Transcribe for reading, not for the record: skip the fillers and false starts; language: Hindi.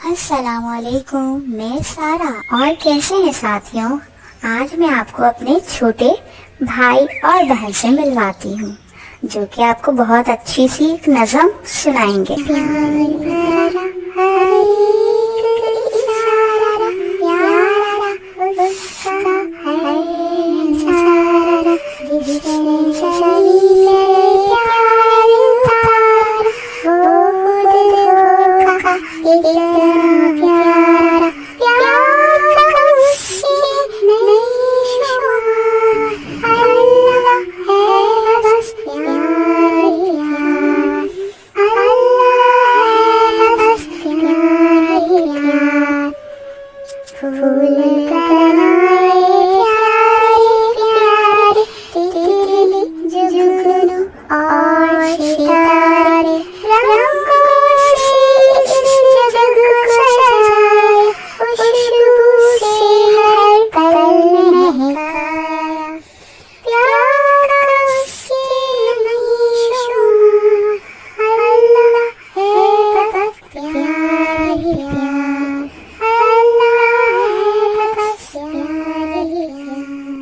अस्सलामुअलैकुम, मैं सारा। और कैसे हैं साथियों? आज मैं आपको अपने छोटे भाई और बहन से मिलवाती हूँ, जो कि आपको बहुत अच्छी सी एक नज़म सुनाएंगे। फूल का